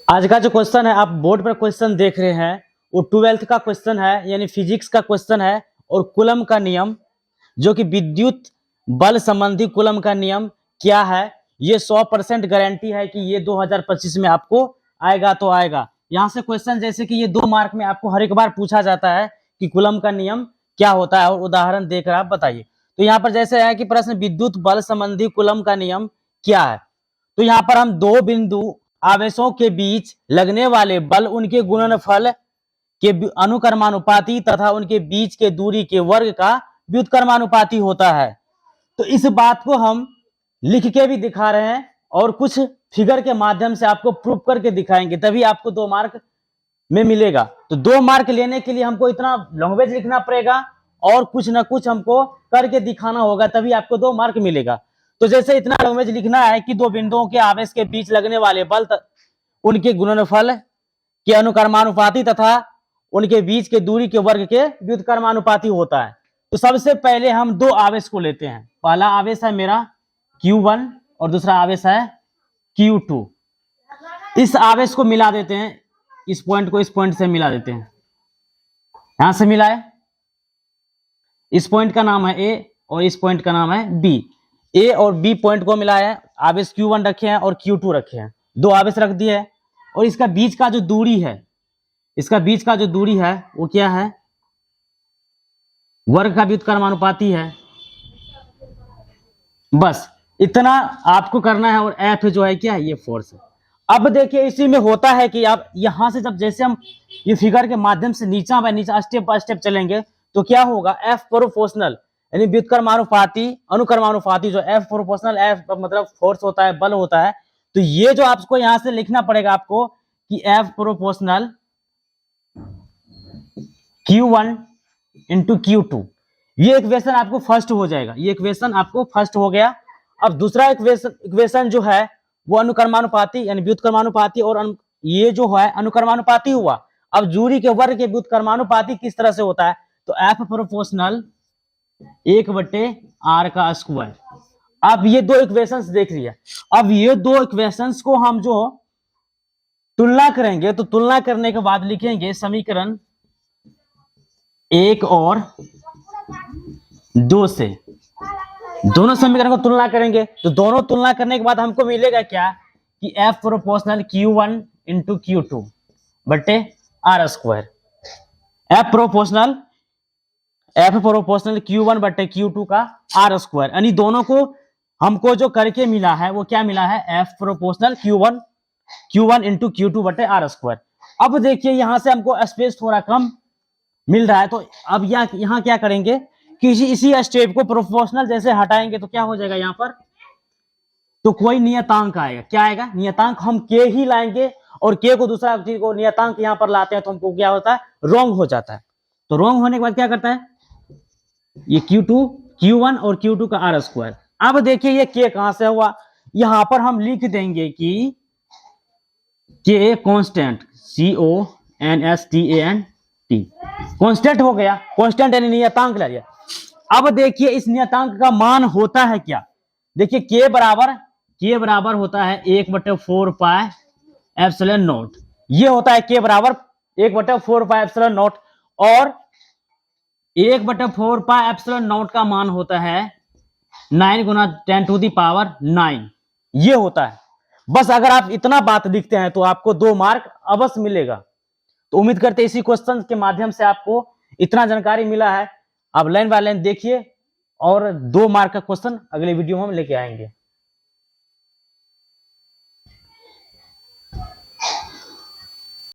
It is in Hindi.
आज का जो क्वेश्चन है, आप बोर्ड पर क्वेश्चन देख रहे हैं, वो 12th का क्वेश्चन है, यानी फिजिक्स का क्वेश्चन है। और कूलम का नियम, जो कि विद्युत बल संबंधी कूलम का नियम क्या है, ये 100% गारंटी है कि ये 2025 में आपको आएगा तो आएगा। यहाँ से क्वेश्चन जैसे कि ये 2 मार्क में आपको हर एक बार पूछा जाता है कि कूलम का नियम क्या होता है, और उदाहरण देकर आप बताइए। तो यहाँ पर जैसे है कि प्रश्न विद्युत बल संबंधी कूलम का नियम क्या है, तो यहाँ पर हम 2 बिंदु आवेशों के बीच लगने वाले बल उनके गुणनफल के अनुक्रमानुपाती तथा उनके बीच के दूरी के वर्ग का व्युत्क्रमानुपाती होता है। तो इस बात को हम लिख के भी दिखा रहे हैं और कुछ फिगर के माध्यम से आपको प्रूफ करके दिखाएंगे, तभी आपको 2 मार्क में मिलेगा। तो 2 मार्क लेने के लिए हमको इतना लैंग्वेज लिखना पड़ेगा और कुछ ना कुछ हमको करके दिखाना होगा, तभी आपको 2 मार्क मिलेगा। तो जैसे इतना लैंग्वेज लिखना है कि 2 बिंदुओं के आवेश के बीच लगने वाले बल उनके गुणनफल के अनुक्रमानुपाती तथा उनके बीच के दूरी के वर्ग के व्युत्क्रमानुपाती होता है। तो सबसे पहले हम 2 आवेश को लेते हैं। पहला आवेश है मेरा Q1 और दूसरा आवेश है Q2। इस आवेश को मिला देते हैं, इस पॉइंट को इस पॉइंट से मिला देते हैं। यहां से मिला है, इस पॉइंट का नाम है A और इस पॉइंट का नाम है B। A और B पॉइंट को मिलाया है, आवेश Q1 रखे हैं और Q2 रखे हैं, 2 आवेश रख दिए हैं। और इसका बीच का जो दूरी है, इसका बीच का जो दूरी है वो क्या है, वर्ग का व्युत्क्रमानुपाती है। बस इतना आपको करना है। और F जो है क्या है, ये फोर्स है। अब देखिए इसी में होता है कि आप यहां से जब जैसे हम ये फिगर के माध्यम से नीचा बाय नीचा स्टेप बाय स्टेप चलेंगे तो क्या होगा, F प्रोपोर्शनल यानी व्युत्क्रमानुपाती अनुक्रमानुपाती, जो F प्रोपोर्शनल, F मतलब फोर्स होता है, बल होता है। तो ये जो आपको यहां से लिखना पड़ेगा आपको कि F proportional Q1 into Q2। ये इक्वेशन आपको फर्स्ट हो जाएगा, ये इक्वेशन आपको फर्स्ट हो गया। अब दूसरा इक्वेशन जो है वो अनुक्रमानुपाती यानी व्युत्क्रमानुपाती, और ये जो है अनुक्रमानुपाती हुआ। अब दूरी के वर्ग के व्युत्क्रमानुपाती किस तरह से होता है, तो F प्रोपोर्शनल 1/r का स्क्वायर। अब ये 2 इक्वेशंस देख रही है। अब ये 2 इक्वेशंस को हम जो तुलना करेंगे, तो तुलना करने के बाद लिखेंगे समीकरण 1 और 2 से दोनों समीकरण को तुलना करेंगे। तो दोनों तुलना करने के बाद हमको मिलेगा क्या कि F proportional Q1 into Q2 बटे R square. F proportional Q1 बटे Q2 का R स्क्वायर, यानी दोनों को हमको जो करके मिला है वो क्या मिला है, F proportional Q1 into Q2 बटे R स्क्वायर। अब देखिए यहां से हमको स्पेस थोड़ा कम मिल रहा है, तो अब यहाँ क्या करेंगे कि इसी स्टेप को प्रोपोर्शनल जैसे हटाएंगे तो क्या हो जाएगा, यहाँ पर तो कोई नियतांक आएगा। क्या आएगा, नियतांक। हम के ही लाएंगे और के को दूसरा चीज को नियतांक यहाँ पर लाते हैं तो हमको क्या होता है, रॉन्ग हो जाता है। तो रॉन्ग होने के बाद क्या करता है, ये Q1 और Q2 का R स्क्वायर। अब देखिए ये के कहां से हुआ, यहां पर हम लिख देंगे कि के कांस्टेंट CONSTANT कांस्टेंट हो गया, कांस्टेंट यानी नियतांक ले लिया। अब देखिए इस नियतांक का मान होता है क्या, देखिए के बराबर होता है 1/4 पाई एप्सिलॉन नॉट। ये होता है के बराबर 1/4 पाई एप्सिलॉन नॉट, और 1/4 पाई एप्सिलॉन नॉट का मान होता है 9 गुना 10⁹9। ये होता है। बस अगर आप इतना बात लिखते हैं तो आपको 2 मार्क अवश्य मिलेगा। तो उम्मीद करते हैं इसी क्वेश्चन के माध्यम से आपको इतना जानकारी मिला है। आप लाइन बाय लाइन देखिए और 2 मार्क का क्वेश्चन अगले वीडियो में हम लेके आएंगे।